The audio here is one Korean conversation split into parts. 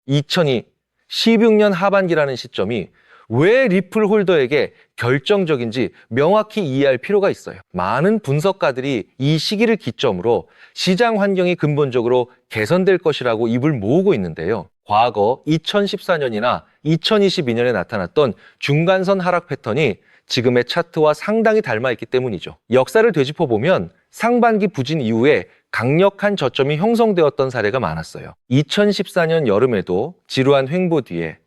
2016년 하반기라는 시점이 왜 리플 홀더에게 결정적인지 명확히 이해할 필요가 있어요. 많은 분석가들이 이 시기를 기점으로 시장 환경이 근본적으로 개선될 것이라고 입을 모으고 있는데요. 과거 2014년이나 2022년에 나타났던 중간선 하락 패턴이 지금의 차트와 상당히 닮아있기 때문이죠. 역사를 되짚어보면 상반기 부진 이후에 강력한 저점이 형성되었던 사례가 많았어요. 2014년 여름에도 지루한 횡보 뒤에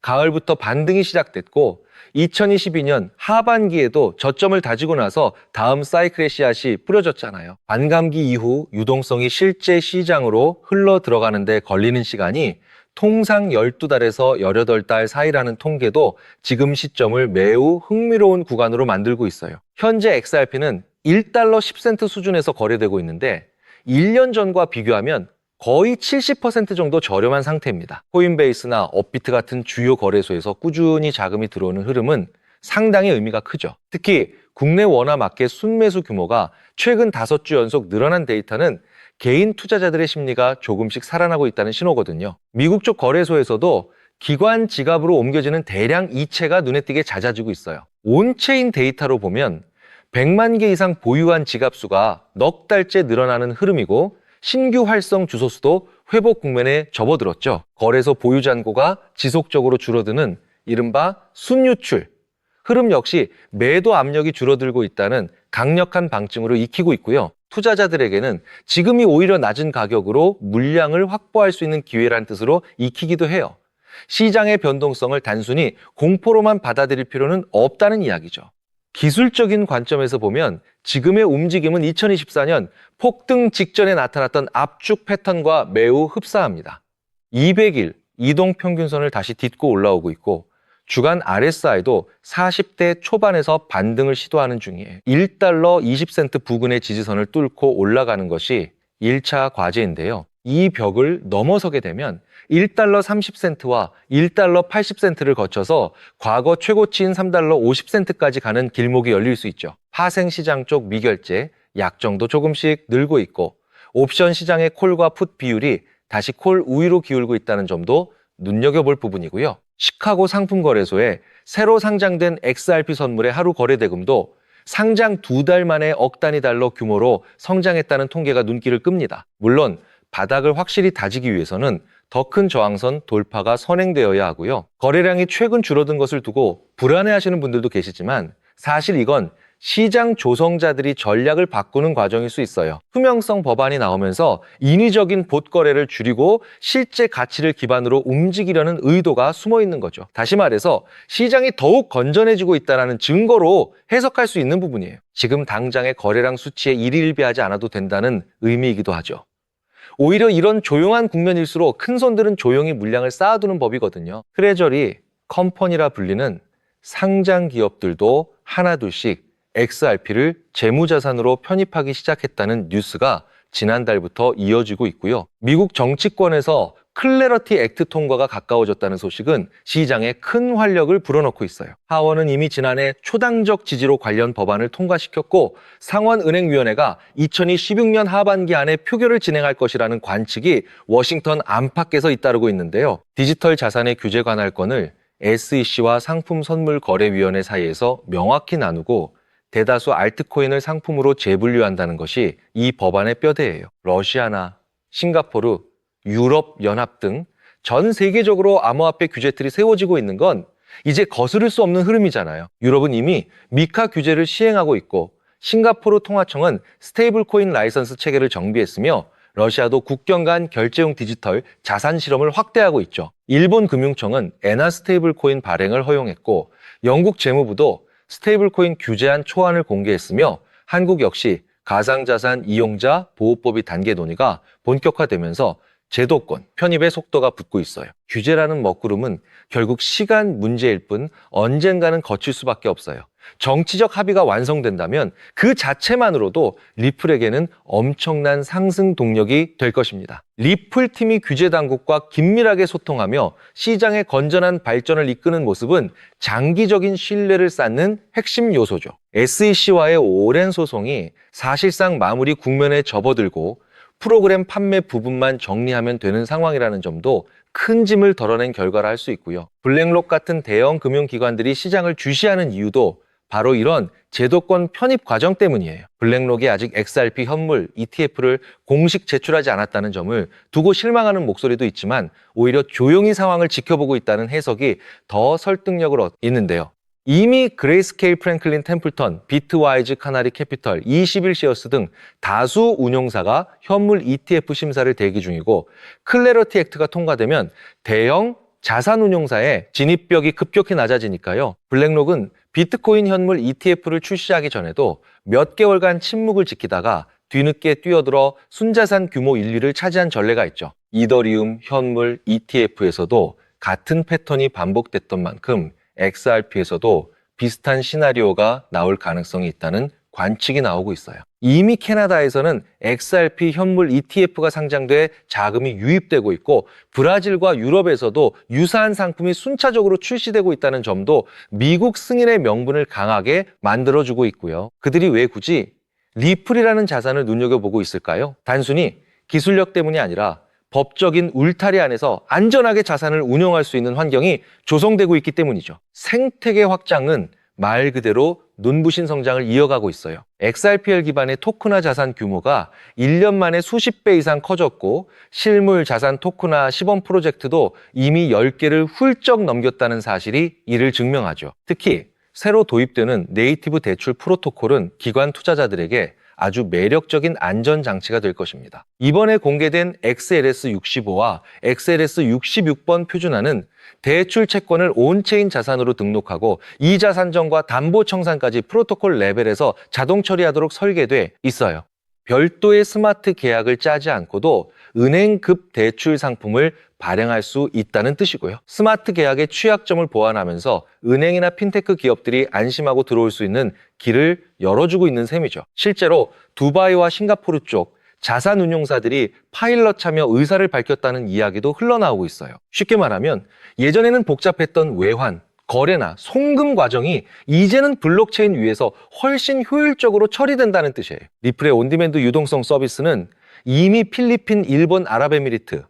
가을부터 반등이 시작됐고 2022년 하반기에도 저점을 다지고 나서 다음 사이클의 씨앗이 뿌려졌잖아요. 반감기 이후 유동성이 실제 시장으로 흘러 들어가는데 걸리는 시간이 통상 12달에서 18달 사이라는 통계도 지금 시점을 매우 흥미로운 구간으로 만들고 있어요. 현재 XRP는 1달러 10센트 수준에서 거래되고 있는데 1년 전과 비교하면 거의 70% 정도 저렴한 상태입니다. 코인베이스나 업비트 같은 주요 거래소에서 꾸준히 자금이 들어오는 흐름은 상당히 의미가 크죠. 특히 국내 원화 마켓 순매수 규모가 최근 5주 연속 늘어난 데이터는 개인 투자자들의 심리가 조금씩 살아나고 있다는 신호거든요. 미국 쪽 거래소에서도 기관 지갑으로 옮겨지는 대량 이체가 눈에 띄게 잦아지고 있어요. 온체인 데이터로 보면 100만 개 이상 보유한 지갑 수가 넉 달째 늘어나는 흐름이고 신규 활성 주소 수도 회복 국면에 접어들었죠. 거래소 보유 잔고가 지속적으로 줄어드는 이른바 순유출 흐름 역시 매도 압력이 줄어들고 있다는 강력한 방증으로 익히고 있고요. 투자자들에게는 지금이 오히려 낮은 가격으로 물량을 확보할 수 있는 기회란 뜻으로 익히기도 해요. 시장의 변동성을 단순히 공포로만 받아들일 필요는 없다는 이야기죠. 기술적인 관점에서 보면 지금의 움직임은 2024년 폭등 직전에 나타났던 압축 패턴과 매우 흡사합니다. 200일 이동평균선을 다시 딛고 올라오고 있고 주간 RSI도 40대 초반에서 반등을 시도하는 중이에요. 1달러 20센트 부근의 지지선을 뚫고 올라가는 것이 1차 과제인데요. 이 벽을 넘어서게 되면 1달러 30센트와 1달러 80센트를 거쳐서 과거 최고치인 3달러 50센트까지 가는 길목이 열릴 수 있죠. 파생시장 쪽 미결제, 약정도 조금씩 늘고 있고 옵션 시장의 콜과 풋 비율이 다시 콜 우위로 기울고 있다는 점도 눈여겨볼 부분이고요. 시카고 상품거래소에 새로 상장된 XRP 선물의 하루 거래 대금도 상장 2달 만에 억 단위 달러 규모로 성장했다는 통계가 눈길을 끕니다. 물론 바닥을 확실히 다지기 위해서는 더 큰 저항선 돌파가 선행되어야 하고요. 거래량이 최근 줄어든 것을 두고 불안해하시는 분들도 계시지만 사실 이건 시장 조성자들이 전략을 바꾸는 과정일 수 있어요. 투명성 법안이 나오면서 인위적인 봇거래를 줄이고 실제 가치를 기반으로 움직이려는 의도가 숨어 있는 거죠. 다시 말해서 시장이 더욱 건전해지고 있다는 증거로 해석할 수 있는 부분이에요. 지금 당장의 거래량 수치에 일희일비하지 않아도 된다는 의미이기도 하죠. 오히려 이런 조용한 국면일수록 큰 손들은 조용히 물량을 쌓아두는 법이거든요. 트레저리, 컴퍼니라 불리는 상장 기업들도 하나둘씩 XRP를 재무자산으로 편입하기 시작했다는 뉴스가 지난달부터 이어지고 있고요. 미국 정치권에서 클래러티 액트 통과가 가까워졌다는 소식은 시장에 큰 활력을 불어넣고 있어요. 하원은 이미 지난해 초당적 지지로 관련 법안을 통과시켰고 상원은행위원회가 2016년 하반기 안에 표결을 진행할 것이라는 관측이 워싱턴 안팎에서 잇따르고 있는데요. 디지털 자산의 규제 관할권을 SEC와 상품선물거래위원회 사이에서 명확히 나누고 대다수 알트코인을 상품으로 재분류한다는 것이 이 법안의 뼈대예요. 러시아나 싱가포르, 유럽연합 등 전 세계적으로 암호화폐 규제틀이 세워지고 있는 건 이제 거스를 수 없는 흐름이잖아요. 유럽은 이미 미카 규제를 시행하고 있고 싱가포르 통화청은 스테이블 코인 라이선스 체계를 정비했으며 러시아도 국경 간 결제용 디지털 자산 실험을 확대하고 있죠. 일본 금융청은 엔화 스테이블 코인 발행을 허용했고 영국 재무부도 스테이블 코인 규제안 초안을 공개했으며 한국 역시 가상자산 이용자 보호법이 단계 논의가 본격화되면서 제도권 편입의 속도가 붙고 있어요. 규제라는 먹구름은 결국 시간 문제일 뿐 언젠가는 거칠 수밖에 없어요. 정치적 합의가 완성된다면 그 자체만으로도 리플에게는 엄청난 상승 동력이 될 것입니다. 리플 팀이 규제 당국과 긴밀하게 소통하며 시장의 건전한 발전을 이끄는 모습은 장기적인 신뢰를 쌓는 핵심 요소죠. SEC와의 오랜 소송이 사실상 마무리 국면에 접어들고 프로그램 판매 부분만 정리하면 되는 상황이라는 점도 큰 짐을 덜어낸 결과라 할 수 있고요. 블랙록 같은 대형 금융기관들이 시장을 주시하는 이유도 바로 이런 제도권 편입 과정 때문이에요. 블랙록이 아직 XRP 현물 ETF를 공식 제출하지 않았다는 점을 두고 실망하는 목소리도 있지만 오히려 조용히 상황을 지켜보고 있다는 해석이 더 설득력을 얻고 있는데요. 이미 그레이스케일 프랭클린 템플턴, 비트와이즈 카나리 캐피털, 21시어스 등 다수 운용사가 현물 ETF 심사를 대기 중이고 클래러티 액트가 통과되면 대형 자산 운용사의 진입벽이 급격히 낮아지니까요. 블랙록은 비트코인 현물 ETF를 출시하기 전에도 몇 개월간 침묵을 지키다가 뒤늦게 뛰어들어 순자산 규모 1위를 차지한 전례가 있죠. 이더리움 현물 ETF에서도 같은 패턴이 반복됐던 만큼 XRP에서도 비슷한 시나리오가 나올 가능성이 있다는 관측이 나오고 있어요. 이미 캐나다에서는 XRP 현물 ETF가 상장돼 자금이 유입되고 있고 브라질과 유럽에서도 유사한 상품이 순차적으로 출시되고 있다는 점도 미국 승인의 명분을 강하게 만들어주고 있고요. 그들이 왜 굳이 리플이라는 자산을 눈여겨보고 있을까요? 단순히 기술력 때문이 아니라 법적인 울타리 안에서 안전하게 자산을 운영할 수 있는 환경이 조성되고 있기 때문이죠. 생태계 확장은 말 그대로 눈부신 성장을 이어가고 있어요. XRPL 기반의 토큰화 자산 규모가 1년 만에 수십 배 이상 커졌고 실물 자산 토큰화 시범 프로젝트도 이미 10개를 훌쩍 넘겼다는 사실이 이를 증명하죠. 특히 새로 도입되는 네이티브 대출 프로토콜은 기관 투자자들에게 아주 매력적인 안전장치가 될 것입니다. 이번에 공개된 XLS65와 XLS66번 표준화는 대출 채권을 온체인 자산으로 등록하고 이자 산정과 담보 청산까지 프로토콜 레벨에서 자동 처리하도록 설계돼 있어요. 별도의 스마트 계약을 짜지 않고도 은행급 대출 상품을 발행할 수 있다는 뜻이고요. 스마트 계약의 취약점을 보완하면서 은행이나 핀테크 기업들이 안심하고 들어올 수 있는 길을 열어주고 있는 셈이죠. 실제로 두바이와 싱가포르 쪽 자산운용사들이 파일럿 참여 의사를 밝혔다는 이야기도 흘러나오고 있어요. 쉽게 말하면 예전에는 복잡했던 외환, 거래나 송금 과정이 이제는 블록체인 위에서 훨씬 효율적으로 처리된다는 뜻이에요. 리플의 온디맨드 유동성 서비스는 이미 필리핀, 일본, 아랍에미리트,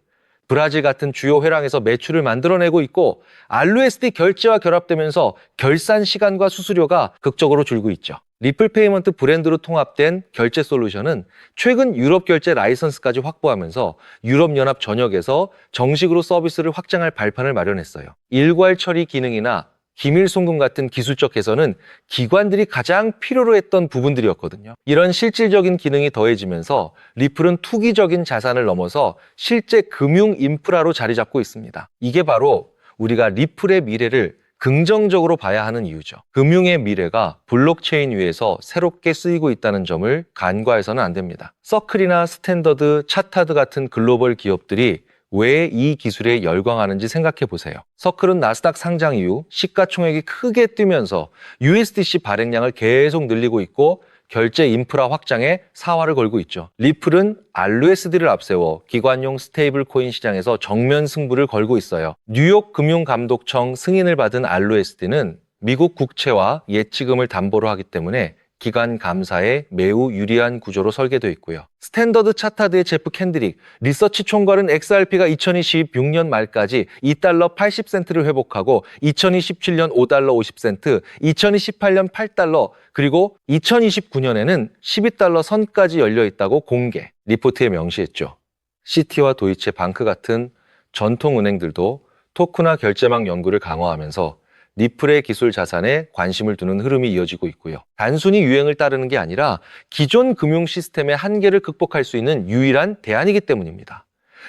브라질 같은 주요 회랑에서 매출을 만들어내고 있고 알루에스디 결제와 결합되면서 결산 시간과 수수료가 극적으로 줄고 있죠. 리플 페이먼트 브랜드로 통합된 결제 솔루션은 최근 유럽 결제 라이선스까지 확보하면서 유럽연합 전역에서 정식으로 서비스를 확장할 발판을 마련했어요. 일괄 처리 기능이나 기밀 송금 같은 기술적 개선은 기관들이 가장 필요로 했던 부분들이었거든요. 이런 실질적인 기능이 더해지면서 리플은 투기적인 자산을 넘어서 실제 금융 인프라로 자리 잡고 있습니다. 이게 바로 우리가 리플의 미래를 긍정적으로 봐야 하는 이유죠. 금융의 미래가 블록체인 위에서 새롭게 쓰이고 있다는 점을 간과해서는 안 됩니다. 서클이나 스탠더드, 차타드 같은 글로벌 기업들이 왜 이 기술에 열광하는지 생각해 보세요. 서클은 나스닥 상장 이후 시가총액이 크게 뛰면서 USDC 발행량을 계속 늘리고 있고 결제 인프라 확장에 사활을 걸고 있죠. 리플은 알루에스디를 앞세워 기관용 스테이블 코인 시장에서 정면 승부를 걸고 있어요. 뉴욕 금융감독청 승인을 받은 알루에스디는 미국 국채와 예치금을 담보로 하기 때문에 기관 감사에 매우 유리한 구조로 설계되어 있고요. 스탠더드 차타드의 제프 캔드릭, 리서치 총괄은 XRP가 2026년 말까지 2달러 80센트를 회복하고 2027년 5달러 50센트, 2028년 8달러, 그리고 2029년에는 12달러 선까지 열려 있다고 공개, 리포트에 명시했죠. 시티와 도이체 방크 같은 전통은행들도 토큰화 결제망 연구를 강화하면서 리플의 기술 자산에 관심을 두는 흐름이 이어지고 있고요. 단순히 유행을 따르는 게 아니라 기존 금융 시스템의 한계를 극복할 수 있는 유일한 대안이기 때문입니다.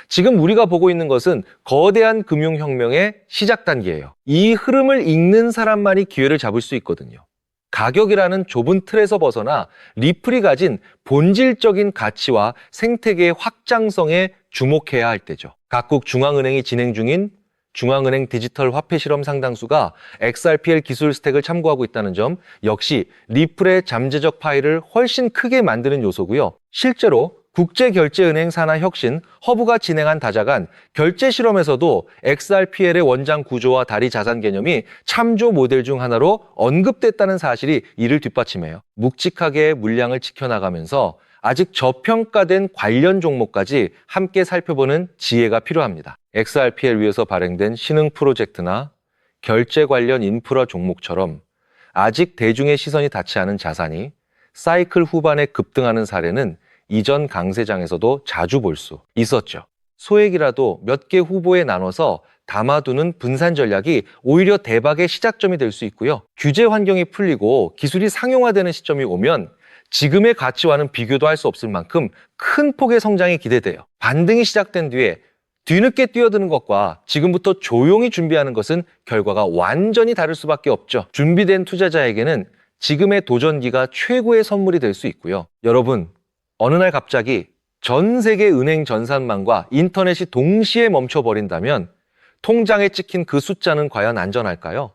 지금 우리가 보고 있는 것은 거대한 금융혁명의 시작 단계예요. 이 흐름을 읽는 사람만이 기회를 잡을 수 있거든요. 가격이라는 좁은 틀에서 벗어나 리플이 가진 본질적인 가치와 생태계의 확장성에 주목해야 할 때죠. 각국 중앙은행이 진행 중인 중앙은행 디지털 화폐 실험 상당수가 XRPL 기술 스택을 참고하고 있다는 점 역시 리플의 잠재적 파일을 훨씬 크게 만드는 요소고요. 실제로 국제결제은행 산하 혁신 허브가 진행한 다자간 결제 실험에서도 XRPL의 원장 구조와 다리 자산 개념이 참조 모델 중 하나로 언급됐다는 사실이 이를 뒷받침해요. 묵직하게 물량을 지켜나가면서 아직 저평가된 관련 종목까지 함께 살펴보는 지혜가 필요합니다. XRP를 위해서 발행된 신흥 프로젝트나 결제 관련 인프라 종목처럼 아직 대중의 시선이 닿지 않은 자산이 사이클 후반에 급등하는 사례는 이전 강세장에서도 자주 볼 수 있었죠. 소액이라도 몇 개 후보에 나눠서 담아두는 분산 전략이 오히려 대박의 시작점이 될 수 있고요. 규제 환경이 풀리고 기술이 상용화되는 시점이 오면 지금의 가치와는 비교도 할 수 없을 만큼 큰 폭의 성장이 기대돼요. 반등이 시작된 뒤에 뒤늦게 뛰어드는 것과 지금부터 조용히 준비하는 것은 결과가 완전히 다를 수밖에 없죠. 준비된 투자자에게는 지금의 도전기가 최고의 선물이 될 수 있고요. 여러분, 어느 날 갑자기 전 세계 은행 전산망과 인터넷이 동시에 멈춰버린다면 통장에 찍힌 그 숫자는 과연 안전할까요?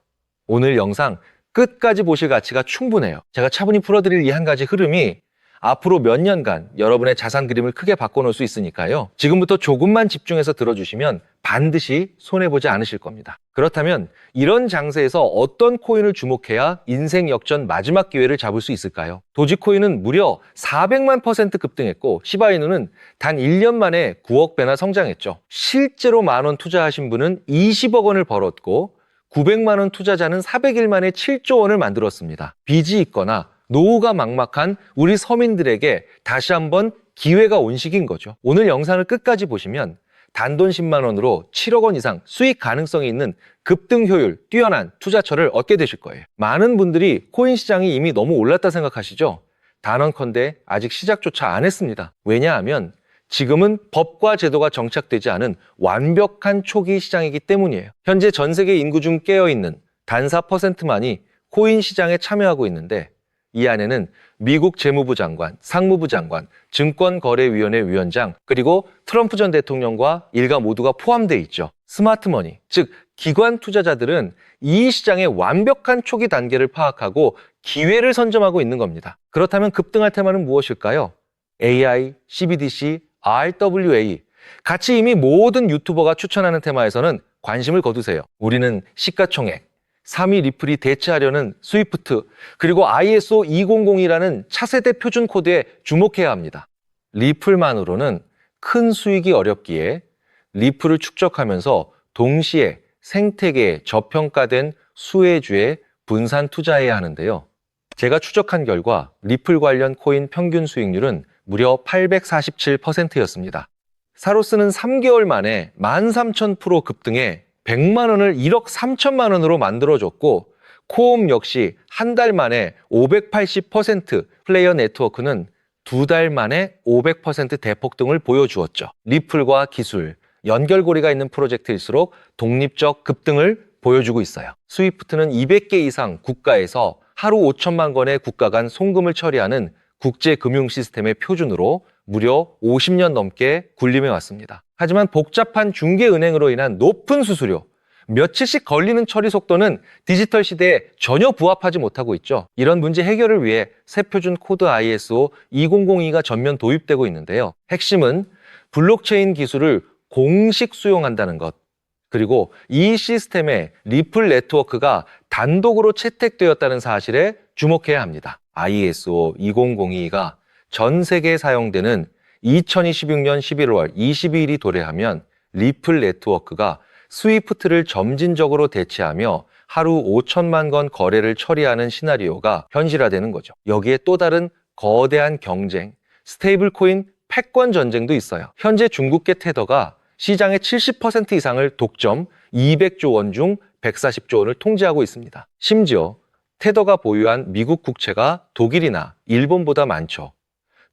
오늘 영상 끝까지 보실 가치가 충분해요. 제가 차분히 풀어드릴 이 한 가지 흐름이 앞으로 몇 년간 여러분의 자산 그림을 크게 바꿔놓을 수 있으니까요. 지금부터 조금만 집중해서 들어주시면 반드시 손해보지 않으실 겁니다. 그렇다면 이런 장세에서 어떤 코인을 주목해야 인생 역전 마지막 기회를 잡을 수 있을까요? 도지코인은 무려 400만 % 급등했고 시바이누는 단 1년 만에 9억 배나 성장했죠. 실제로 만원 투자하신 분은 20억 원을 벌었고 900만 원 투자자는 400일 만에 7조 원을 만들었습니다. 빚이 있거나 노후가 막막한 우리 서민들에게 다시 한번 기회가 온 시기인 거죠. 오늘 영상을 끝까지 보시면 단돈 10만 원으로 7억 원 이상 수익 가능성이 있는 급등 효율 뛰어난 투자처를 얻게 되실 거예요. 많은 분들이 코인 시장이 이미 너무 올랐다 생각하시죠? 단언컨대 아직 시작조차 안 했습니다. 왜냐하면 지금은 법과 제도가 정착되지 않은 완벽한 초기 시장이기 때문이에요. 현재 전 세계 인구 중 깨어있는 단 4%만이 코인 시장에 참여하고 있는데 이 안에는 미국 재무부 장관, 상무부 장관, 증권거래위원회 위원장, 그리고 트럼프 전 대통령과 일가 모두가 포함되어 있죠. 스마트머니, 즉 기관 투자자들은 이 시장의 완벽한 초기 단계를 파악하고 기회를 선점하고 있는 겁니다. 그렇다면 급등할 테마는 무엇일까요? AI, CBDC, RWA, 같이 이미 모든 유튜버가 추천하는 테마에서는 관심을 거두세요. 우리는 시가총액, 3위 리플이 대체하려는 스위프트, 그리고 ISO 2002라는 차세대 표준 코드에 주목해야 합니다. 리플만으로는 큰 수익이 어렵기에 리플을 축적하면서 동시에 생태계에 저평가된 수혜주에 분산 투자해야 하는데요. 제가 추적한 결과 리플 관련 코인 평균 수익률은 무려 847%였습니다. 사로스는 3개월 만에 13,000% 급등해 100만 원을 1억 3천만 원으로 만들어줬고 코옴 역시 한 달 만에 580%, 플레이어 네트워크는 2달 만에 500% 대폭등을 보여주었죠. 리플과 기술, 연결고리가 있는 프로젝트일수록 독립적 급등을 보여주고 있어요. 스위프트는 200개 이상 국가에서 하루 5천만 건의 국가 간 송금을 처리하는 국제금융 시스템의 표준으로 무려 50년 넘게 군림해 왔습니다. 하지만 복잡한 중개은행으로 인한 높은 수수료, 며칠씩 걸리는 처리 속도는 디지털 시대에 전혀 부합하지 못하고 있죠. 이런 문제 해결을 위해 새 표준 코드 ISO 2002가 전면 도입되고 있는데요. 핵심은 블록체인 기술을 공식 수용한다는 것, 그리고 이 시스템에 리플 네트워크가 단독으로 채택되었다는 사실에 주목해야 합니다. ISO 2002가 전 세계에 사용되는 2026년 11월 22일이 도래하면 리플 네트워크가 스위프트를 점진적으로 대체하며 하루 5천만 건 거래를 처리하는 시나리오가 현실화되는 거죠. 여기에 또 다른 거대한 경쟁, 스테이블 코인 패권 전쟁도 있어요. 현재 중국계 테더가 시장의 70% 이상을 독점, 200조 원 중 140조 원을 통제하고 있습니다. 심지어 테더가 보유한 미국 국채가 독일이나 일본보다 많죠.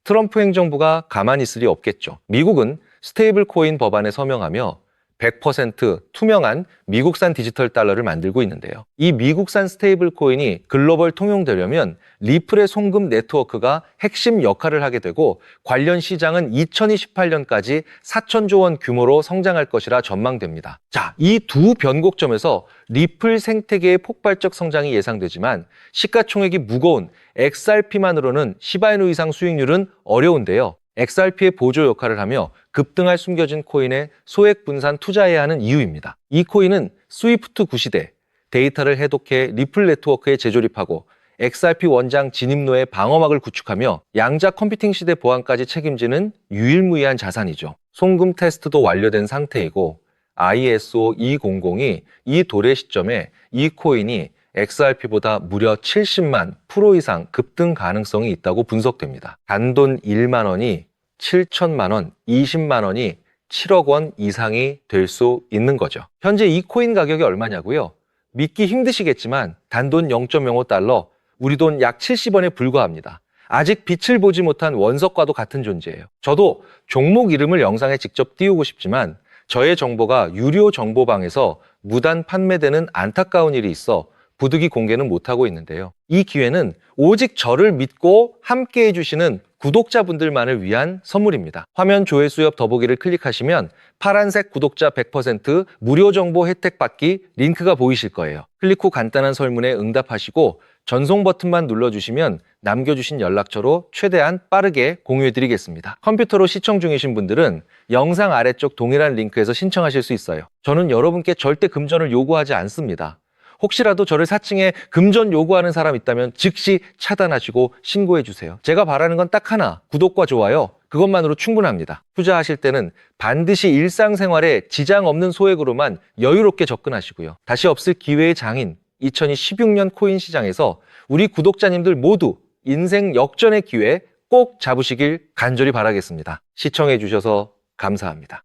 트럼프 행정부가 가만히 있을 리 없겠죠. 미국은 스테이블 코인 법안에 서명하며 100% 투명한 미국산 디지털 달러를 만들고 있는데요. 이 미국산 스테이블 코인이 글로벌 통용되려면 리플의 송금 네트워크가 핵심 역할을 하게 되고 관련 시장은 2028년까지 4천조 원 규모로 성장할 것이라 전망됩니다. 자, 이 두 변곡점에서 리플 생태계의 폭발적 성장이 예상되지만 시가총액이 무거운 XRP만으로는 시바이누 이상 수익률은 어려운데요. XRP의 보조 역할을 하며 급등할 숨겨진 코인에 소액 분산 투자해야 하는 이유입니다. 이 코인은 스위프트 구시대, 데이터를 해독해 리플 네트워크에 재조립하고 XRP 원장 진입로의 방어막을 구축하며 양자 컴퓨팅 시대 보안까지 책임지는 유일무이한 자산이죠. 송금 테스트도 완료된 상태이고 ISO 200이 이 도래 시점에 이 코인이 XRP보다 무려 70만 프로 이상 급등 가능성이 있다고 분석됩니다. 단돈 1만 원이 7천만 원, 20만 원이 7억 원 이상이 될 수 있는 거죠. 현재 이 코인 가격이 얼마냐고요? 믿기 힘드시겠지만 단돈 0.05달러, 우리 돈 약 70원에 불과합니다. 아직 빛을 보지 못한 원석과도 같은 존재예요. 저도 종목 이름을 영상에 직접 띄우고 싶지만 저의 정보가 유료 정보방에서 무단 판매되는 안타까운 일이 있어 부득이 공개는 못하고 있는데요. 이 기회는 오직 저를 믿고 함께 해주시는 구독자분들만을 위한 선물입니다. 화면 조회수 옆 더보기를 클릭하시면 파란색 구독자 100% 무료 정보 혜택 받기 링크가 보이실 거예요. 클릭 후 간단한 설문에 응답하시고 전송 버튼만 눌러주시면 남겨주신 연락처로 최대한 빠르게 공유해드리겠습니다. 컴퓨터로 시청 중이신 분들은 영상 아래쪽 동일한 링크에서 신청하실 수 있어요. 저는 여러분께 절대 금전을 요구하지 않습니다. 혹시라도 저를 사칭해 금전 요구하는 사람 있다면 즉시 차단하시고 신고해주세요. 제가 바라는 건 딱 하나, 구독과 좋아요. 그것만으로 충분합니다. 투자하실 때는 반드시 일상생활에 지장 없는 소액으로만 여유롭게 접근하시고요. 다시 없을 기회의 장인, 2016년 코인 시장에서 우리 구독자님들 모두 인생 역전의 기회 꼭 잡으시길 간절히 바라겠습니다. 시청해주셔서 감사합니다.